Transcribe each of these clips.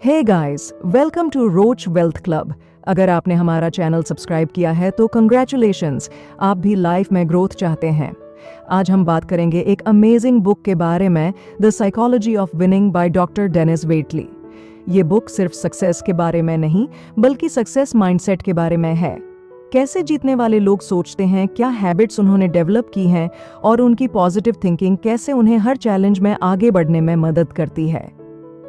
Hey guys, welcome to Roach Wealth Club. अगर आपने हमारा चैनल सब्सक्राइब किया है तो कंग्रेचुलेशंस, आप भी लाइफ में ग्रोथ चाहते हैं। आज हम बात करेंगे एक अमेजिंग बुक के बारे में, the psychology of winning by doctor Denis Waitley. ये बुक सिर्फ सक्सेस के बारे में नहीं बल्कि सक्सेस माइंडसेट के बारे में है। कैसे जीतने वाले लोग सोचते हैं, क्या हैबिट्स उन्होंने डेवलप की हैं और उनकी पॉजिटिव थिंकिंग कैसे उन्हें हर चैलेंज में आगे बढ़ने में मदद करती है।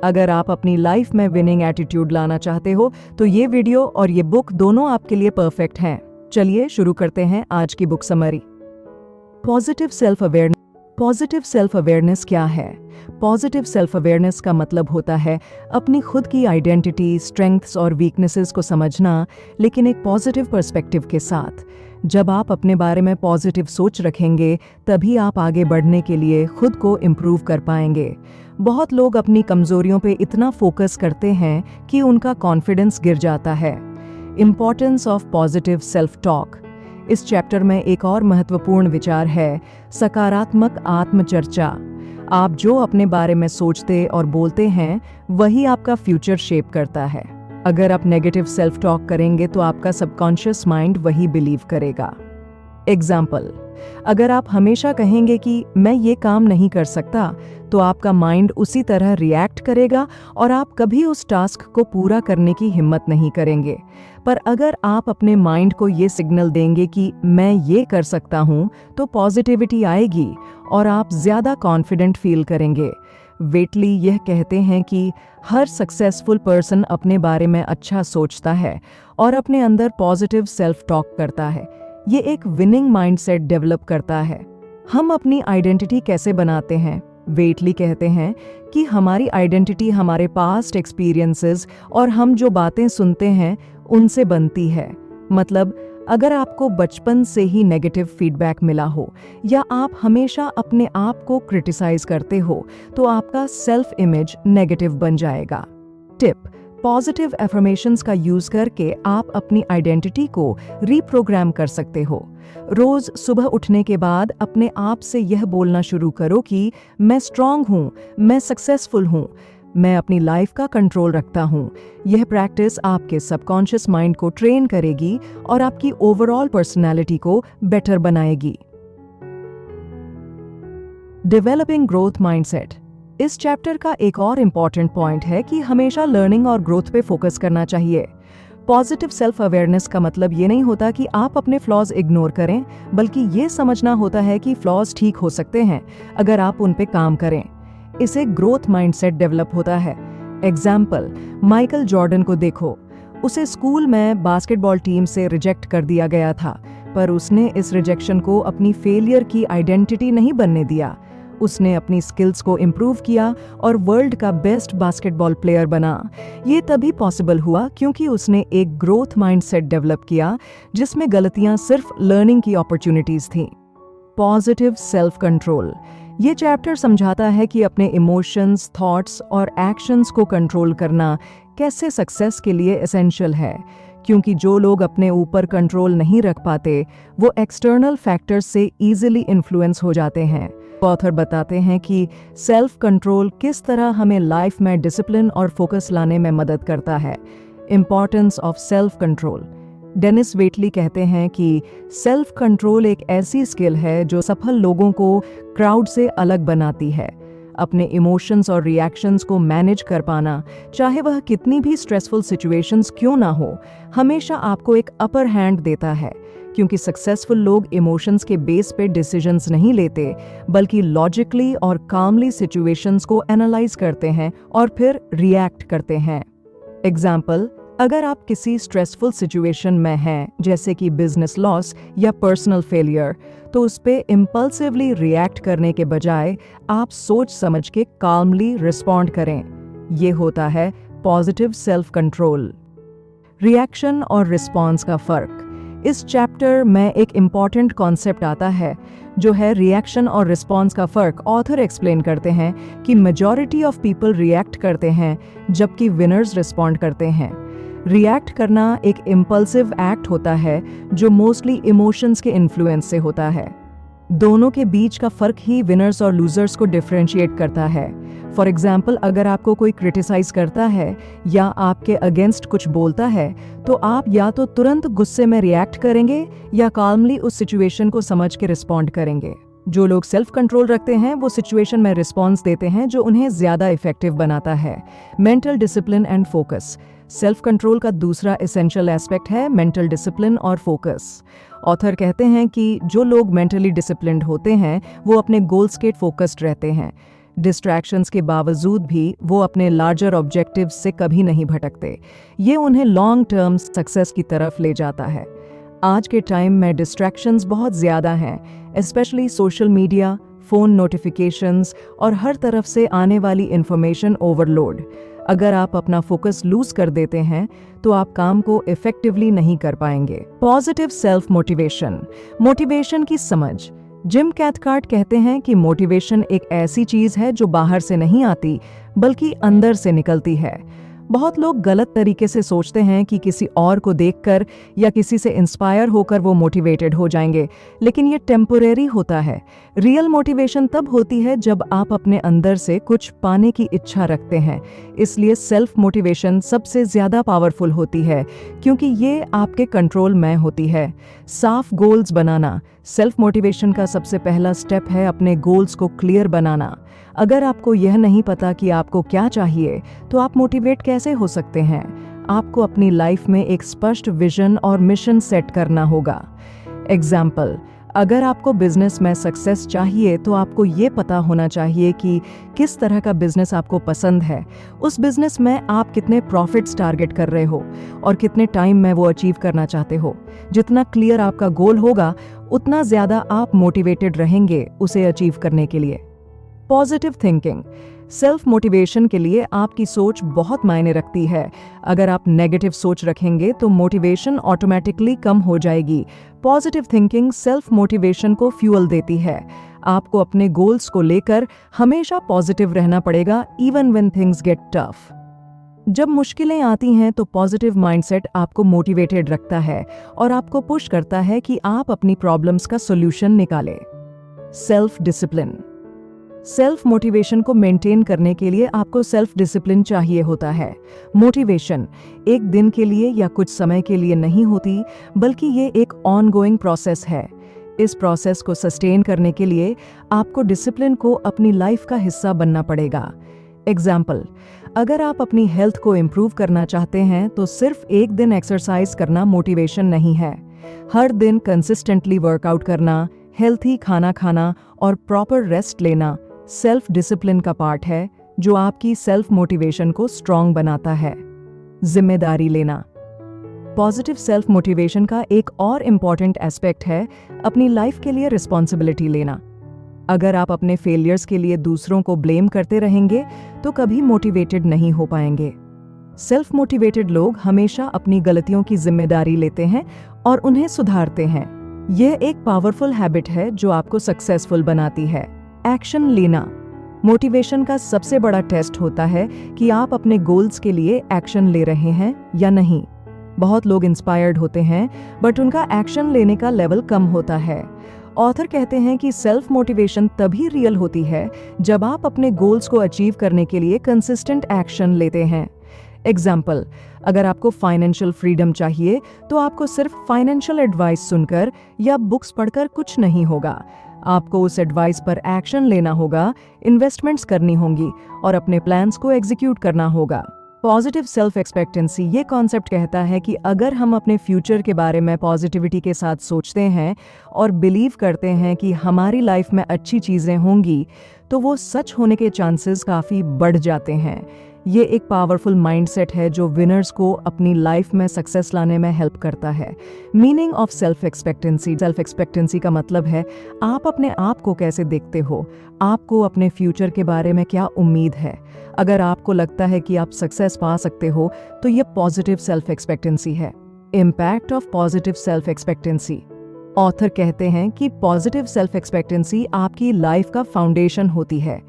अगर आप अपनी लाइफ में विनिंग एटीट्यूड लाना चाहते हो तो ये वीडियो और ये बुक दोनों आपके लिए परफेक्ट हैं। चलिए शुरू करते हैं आज की book summary. Positive self awareness क्या है? पॉजिटिव सेल्फ अवेयरनेस का मतलब होता है अपनी खुद की आइडेंटिटी, स्ट्रेंथ्स और वीकनेसेस को समझना, लेकिन एक पॉजिटिव पर्सपेक्टिव के साथ। जब आप अपने बारे में पॉजिटिव सोच रखेंगे तभी आप आगे बढ़ने के लिए खुद को इम्प्रूव कर पाएंगे। बहुत लोग अपनी कमजोरियों पे इतना फोकस करते हैं कि उनका कॉन्फिडेंस गिर जाता है। Importance of positive self talk. इस चैप्टर में एक और महत्वपूर्ण विचार है सकारात्मक आत्मचर्चा। आप जो अपने बारे में सोचते और बोलते हैं वही आपका फ्यूचर शेप करता है। अगर आप नेगेटिव सेल्फ टॉक करेंगे तो आपका सबकॉन्शियस माइंड वही बिलीव करेगा। एग्जाम्पल, अगर आप हमेशा कहेंगे कि मैं ये काम नहीं कर सकता तो आपका माइंड उसी तरह रिएक्ट करेगा और आप कभी उस टास्क को पूरा करने की हिम्मत नहीं करेंगे। पर अगर आप अपने माइंड को ये सिग्नल देंगे कि मैं ये कर सकता हूँ तो पॉजिटिविटी आएगी और आप ज्यादा कॉन्फिडेंट फील करेंगे। वेटली यह कहते हैं कि हर सक्सेसफुल पर्सन अपने बारे में अच्छा सोचता है और अपने अंदर पॉजिटिव सेल्फ टॉक करता है। ये एक विनिंग माइंडसेट डेवलप करता है। हम अपनी आइडेंटिटी कैसे बनाते हैं? वेटली कहते हैं कि हमारी आइडेंटिटी हमारे पास्ट एक्सपीरियंसेस और हम जो बातें सुनते हैं उनसे बनती है। मतलब, अगर आपको बचपन से ही नेगेटिव फीडबैक मिला हो या आप हमेशा अपने आप को क्रिटिसाइज करते हो तो आपका सेल्फ इमेज नेगेटिव बन जाएगा। टिप: पॉजिटिव एफर्मेशंस का यूज करके आप अपनी आइडेंटिटी को रीप्रोग्राम कर सकते हो। रोज सुबह उठने के बाद अपने आप से यह बोलना शुरू करो कि मैं स्ट्रांग हूँ, मैं सक्सेसफुल हूँ, मैं अपनी लाइफ का कंट्रोल रखता हूँ। यह प्रैक्टिस आपके सबकॉन्शियस माइंड को ट्रेन करेगी और आपकी ओवरऑल पर्सनैलिटी को बेटर बनाएगी। Developing growth mindset. इस चैप्टर का एक और इम्पॉर्टेंट पॉइंट है कि हमेशा लर्निंग और ग्रोथ पे फोकस करना चाहिए। पॉजिटिव सेल्फ अवेयरनेस का मतलब ये नहीं होता कि आप अपने फ्लॉज इग्नोर करें, बल्कि ये समझना होता है कि फ्लॉज ठीक हो सकते हैं अगर आप उन पे काम करें। इसे ग्रोथ माइंडसेट डेवलप होता है। एग्जाम्पल, माइकल जॉर्डन को देखो। उसे स्कूल में बास्केटबॉल टीम से रिजेक्ट कर दिया गया था, पर उसने इस रिजेक्शन को अपनी फेलियर की आइडेंटिटी नहीं बनने दिया। उसने अपनी स्किल्स को इम्प्रूव किया और वर्ल्ड का बेस्ट बास्केटबॉल प्लेयर बना। ये तभी पॉसिबल हुआ क्योंकि उसने एक ग्रोथ माइंडसेट डेवलप किया जिसमें गलतियां सिर्फ लर्निंग की अपॉर्चुनिटीज थीं। Positive self control. ये चैप्टर समझाता है कि अपने इमोशंस, थॉट्स और एक्शंस को कंट्रोल करना कैसे सक्सेस के लिए एसेंशियल है, क्योंकि जो लोग अपने ऊपर कंट्रोल नहीं रख पाते वो एक्सटर्नल फैक्टर्स से इजीली इन्फ्लुएंस हो जाते हैं। ऑथर बताते हैं कि सेल्फ कंट्रोल किस तरह हमें लाइफ में डिसिप्लिन और फोकस लाने में मदद करता है। Importance of self control. Denis Waitley कहते हैं कि सेल्फ कंट्रोल एक ऐसी स्किल है जो सफल लोगों को क्राउड से अलग बनाती है। अपने इमोशंस और रिएक्शंस को मैनेज कर पाना, चाहे वह कितनी भी स्ट्रेसफुल सिचुएशंस क्यों ना हो, हमेशा आपको एक अपर हैंड देता है, क्योंकि सक्सेसफुल लोग इमोशंस के बेस पे डिसीजंस नहीं लेते बल्कि लॉजिकली और कामली सिचुएशंस को एनालाइज करते हैं और फिर रिएक्ट करते हैं। एग्जाम्पल, अगर आप किसी स्ट्रेसफुल सिचुएशन में हैं, जैसे कि बिजनेस लॉस या पर्सनल फेलियर, तो उस पे इम्पल्सिवली रिएक्ट करने के बजाय आप सोच समझ के कामली रिस्पॉन्ड करें। ये होता है पॉजिटिव सेल्फ कंट्रोल। रिएक्शन और रिस्पॉन्स का फर्क। इस चैप्टर में एक इम्पॉर्टेंट कॉन्सेप्ट आता है जो है रिएक्शन और रिस्पॉन्स का फर्क। ऑथर एक्सप्लेन करते हैं कि मेजॉरिटी ऑफ पीपल रिएक्ट करते हैं जबकि विनर्स रिस्पॉन्ड करते हैं। रिएक्ट करना एक इम्पल्सिव एक्ट होता है जो मोस्टली इमोशंस के इन्फ्लुएंस से होता है। दोनों के बीच का फर्क ही विनर्स और लूजर्स को डिफरेंशिएट करता है। फॉर एग्जाम्पल, अगर आपको कोई क्रिटिसाइज करता है या आपके अगेंस्ट कुछ बोलता है, तो आप या तो तुरंत गुस्से में रिएक्ट करेंगे या काल्मली उस सिचुएशन को समझ के रिस्पॉन्ड करेंगे। जो लोग सेल्फ कंट्रोल रखते हैं वो सिचुएशन में रिस्पॉन्स देते हैं जो उन्हें ज्यादा इफेक्टिव बनाता है। Mental discipline and focus. Self control का दूसरा एसेंशियल एस्पेक्ट है मेंटल डिसिप्लिन और फोकस। ऑथर कहते हैं कि जो लोग मेंटली डिसिप्लिन्ड होते हैं वो अपने गोल्स के फोकस्ड रहते हैं। डिस्ट्रैक्शंस के बावजूद भी वो अपने लार्जर ऑब्जेक्टिव्स से कभी नहीं भटकते। ये उन्हें लॉन्ग टर्म सक्सेस की तरफ ले जाता है। आज के टाइम में डिस्ट्रैक्शंस बहुत ज़्यादा हैं, specially social media, phone notifications और हर तरफ से आने वाली इंफॉर्मेशन ओवरलोड। अगर आप अपना फोकस लूज कर देते हैं तो आप काम को इफेक्टिवली नहीं कर पाएंगे। Positive self motivation. मोटिवेशन की समझ। जिम कैथकार्ट कहते हैं कि मोटिवेशन एक ऐसी चीज है जो बाहर से नहीं आती बल्कि अंदर से निकलती है। बहुत लोग गलत तरीके से सोचते हैं कि किसी और को देखकर या किसी से इंस्पायर होकर वो मोटिवेटेड हो जाएंगे, लेकिन ये टेम्पोरेरी होता है। रियल मोटिवेशन तब होती है जब आप अपने अंदर से कुछ पाने की इच्छा रखते हैं। इसलिए सेल्फ मोटिवेशन सबसे ज्यादा पावरफुल होती है क्योंकि ये आपके कंट्रोल में होती है। साफ गोल्स बनाना। सेल्फ मोटिवेशन का सबसे पहला स्टेप है अपने गोल्स को क्लियर बनाना। अगर आपको यह नहीं पता कि आपको क्या चाहिए तो आप मोटिवेट कैसे हो सकते हैं? आपको अपनी लाइफ में एक स्पष्ट विजन और मिशन सेट करना होगा। एग्जाम्पल, अगर आपको बिजनेस में सक्सेस चाहिए तो आपको ये पता होना चाहिए कि किस तरह का बिजनेस आपको पसंद है, उस बिजनेस में आप कितने प्रॉफिट्स टारगेट कर रहे हो और कितने टाइम में वो अचीव करना चाहते हो। जितना क्लियर आपका गोल होगा उतना ज्यादा आप मोटिवेटेड रहेंगे उसे अचीव करने के लिए। Positive thinking. सेल्फ मोटिवेशन के लिए आपकी सोच बहुत मायने रखती है। अगर आप नेगेटिव सोच रखेंगे तो मोटिवेशन ऑटोमेटिकली कम हो जाएगी। पॉजिटिव थिंकिंग सेल्फ मोटिवेशन को फ्यूल देती है। आपको अपने गोल्स को लेकर हमेशा पॉजिटिव रहना पड़ेगा, even when things get tough. जब मुश्किलें आती हैं तो पॉजिटिव माइंडसेट आपको मोटिवेटेड रखता है और आपको पुश करता है कि आप अपनी प्रॉब्लम्स का सॉल्यूशन निकालें। Self discipline. सेल्फ मोटिवेशन को मेंटेन करने के लिए आपको सेल्फ डिसिप्लिन चाहिए होता है। मोटिवेशन एक दिन के लिए या कुछ समय के लिए नहीं होती, बल्कि ये एक ऑनगोइंग प्रोसेस है। इस प्रोसेस को सस्टेन करने के लिए आपको डिसिप्लिन को अपनी लाइफ का हिस्सा बनना पड़ेगा। एग्जाम्पल, अगर आप अपनी हेल्थ को इम्प्रूव करना चाहते हैं तो सिर्फ एक दिन एक्सरसाइज करना मोटिवेशन नहीं है। हर दिन कंसिस्टेंटली वर्कआउट करना, हेल्थी खाना खाना और प्रॉपर रेस्ट लेना सेल्फ डिसिप्लिन का पार्ट है जो आपकी सेल्फ मोटिवेशन को स्ट्रॉन्ग बनाता है। जिम्मेदारी लेना। पॉजिटिव सेल्फ मोटिवेशन का एक और इम्पॉर्टेंट एस्पेक्ट है अपनी लाइफ के लिए रिस्पॉन्सिबिलिटी लेना। अगर आप अपने फेलियर्स के लिए दूसरों को ब्लेम करते रहेंगे तो कभी मोटिवेटेड नहीं हो पाएंगे। सेल्फ मोटिवेटेड लोग हमेशा अपनी गलतियों की जिम्मेदारी लेते हैं और उन्हें सुधारते हैं। यह एक पावरफुल हैबिट है जो आपको सक्सेसफुल बनाती है। एक्शन लेना। मोटिवेशन का सबसे बड़ा टेस्ट होता है कि आप अपने गोल्स के लिए एक्शन ले रहे हैं या नहीं। बहुत लोग इंस्पायर्ड होते हैं बट उनका एक्शन लेने का लेवल कम होता है। ऑथर कहते हैं कि सेल्फ मोटिवेशन तभी रियल होती है जब आप अपने गोल्स को अचीव करने के लिए कंसिस्टेंट एक्शन लेते हैं। एग्जाम्पल, अगर आपको फाइनेंशियल फ्रीडम चाहिए तो आपको सिर्फ फाइनेंशियल एडवाइस सुनकर या बुक्स पढ़कर कुछ नहीं होगा। आपको उस एडवाइस पर एक्शन लेना होगा, इन्वेस्टमेंट्स करनी होंगी और अपने प्लान्स को एग्जीक्यूट करना होगा। पॉजिटिव सेल्फ एक्सपेक्टेंसी ये कॉन्सेप्ट कहता है कि अगर हम अपने फ्यूचर के बारे में पॉजिटिविटी के साथ सोचते हैं और बिलीव करते हैं कि हमारी लाइफ में अच्छी चीज़ें होंगी तो वो सच होने के चांसेस काफ़ी बढ़ जाते हैं। ये एक पावरफुल माइंडसेट है जो विनर्स को अपनी लाइफ में सक्सेस लाने में हेल्प करता है। Meaning of self expectancy. Self expectancy का मतलब है आप अपने आप को कैसे देखते हो, आपको अपने फ्यूचर के बारे में क्या उम्मीद है। अगर आपको लगता है कि आप सक्सेस पा सकते हो तो ये पॉजिटिव सेल्फ एक्सपेक्टेंसी है। Impact of positive self expectancy. Author कहते हैं कि पॉजिटिव सेल्फ एक्सपेक्टेंसी आपकी लाइफ का फाउंडेशन होती है।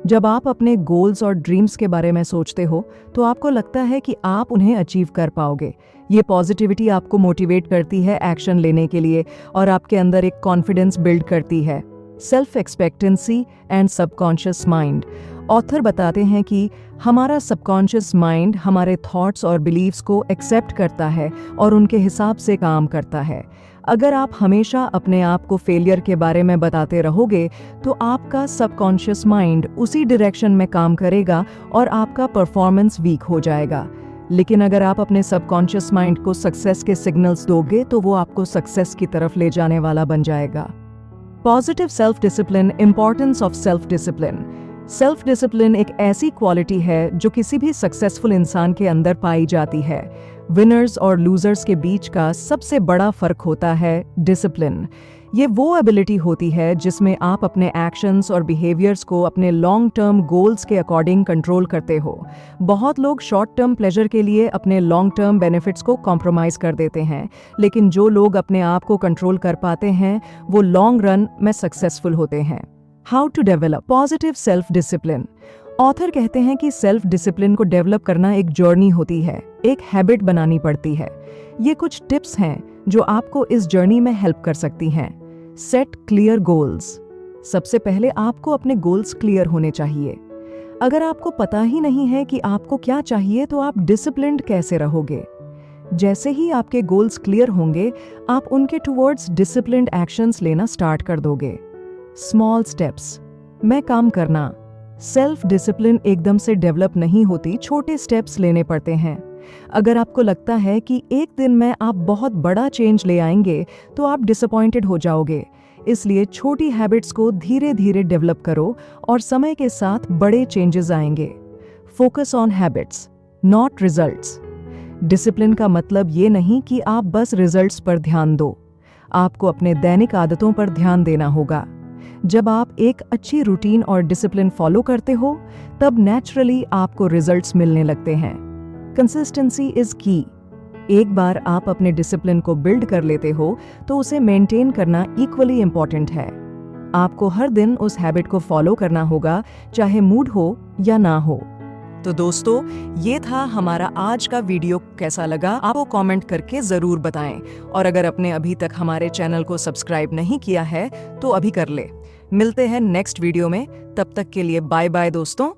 जब आप अपने गोल्स और ड्रीम्स के बारे में सोचते हो तो आपको लगता है कि आप उन्हें अचीव कर पाओगे। ये पॉजिटिविटी आपको मोटिवेट करती है एक्शन लेने के लिए और आपके अंदर एक कॉन्फिडेंस बिल्ड करती है। Self expectancy and subconscious mind. Author बताते हैं कि हमारा सबकॉन्शियस माइंड हमारे थॉट्स और बिलीव्स को एक्सेप्ट करता है और उनके हिसाब से काम करता है। अगर आप हमेशा अपने आप को फेलियर के बारे में बताते रहोगे तो आपका सबकॉन्शियस माइंड उसी डायरेक्शन में काम करेगा और आपका परफॉर्मेंस वीक हो जाएगा। लेकिन अगर आप अपने सबकॉन्शियस माइंड को सक्सेस के सिग्नल्स दोगे तो वो आपको सक्सेस की तरफ ले जाने वाला बन जाएगा। Positive self discipline, importance of self discipline. Self discipline एक ऐसी क्वालिटी है जो किसी भी सक्सेसफुल इंसान के अंदर पाई जाती है। विनर्स और लूजर्स के बीच का सबसे बड़ा फर्क होता है डिसिप्लिन। ये वो एबिलिटी होती है जिसमें आप अपने एक्शंस और बिहेवियर्स को अपने लॉन्ग टर्म गोल्स के अकॉर्डिंग कंट्रोल करते हो। बहुत लोग शॉर्ट टर्म प्लेजर के लिए अपने लॉन्ग टर्म बेनिफिट्स को कॉम्प्रोमाइज कर देते हैं, लेकिन जो लोग अपने आप को कंट्रोल कर पाते हैं वो लॉन्ग रन में सक्सेसफुल होते हैं। How to develop positive self discipline. Author कहते हैं कि सेल्फ डिसिप्लिन को डेवलप करना एक जर्नी होती है, एक हैबिट बनानी पड़ती है। ये कुछ टिप्स हैं जो आपको इस जर्नी में हेल्प कर सकती हैं। Set clear goals. सबसे पहले आपको अपने गोल्स क्लियर होने चाहिए। अगर आपको पता ही नहीं है कि आपको क्या चाहिए तो आप डिसिप्लिन्ड कैसे रहोगे। जैसे ही आपके गोल्स क्लियर होंगे आप उनके टुवर्ड्स डिसिप्लिन्ड एक्शंस लेना स्टार्ट कर दोगे। स्मॉल स्टेप्स में काम करना। सेल्फ डिसिप्लिन एकदम से डेवलप नहीं होती, छोटे स्टेप्स लेने पड़ते हैं। अगर आपको लगता है कि एक दिन में आप बहुत बड़ा चेंज ले आएंगे तो आप डिसअपॉइंटेड हो जाओगे। इसलिए छोटी हैबिट्स को धीरे धीरे डेवलप करो और समय के साथ बड़े चेंजेस आएंगे। Focus on habits not results. Discipline का मतलब ये नहीं कि आप बस रिजल्ट्स पर ध्यान दो, आपको अपने दैनिक आदतों पर ध्यान देना होगा। जब आप एक अच्छी रूटीन और डिसिप्लिन फॉलो करते हो तब नेचुरली आपको रिजल्ट्स मिलने लगते हैं। कंसिस्टेंसी इज की। एक बार आप अपने डिसिप्लिन को बिल्ड कर लेते हो तो उसे मेंटेन करना इक्वली इंपॉर्टेंट है। आपको हर दिन उस हैबिट को फॉलो करना होगा, चाहे मूड हो या ना हो। तो दोस्तों, ये था हमारा आज का वीडियो। कैसा लगा आपको कमेंट करके जरूर बताएं, और अगर आपने अभी तक हमारे चैनल को सब्सक्राइब नहीं किया है तो अभी कर ले। मिलते हैं नेक्स्ट वीडियो में, तब तक के लिए बाय बाय दोस्तों।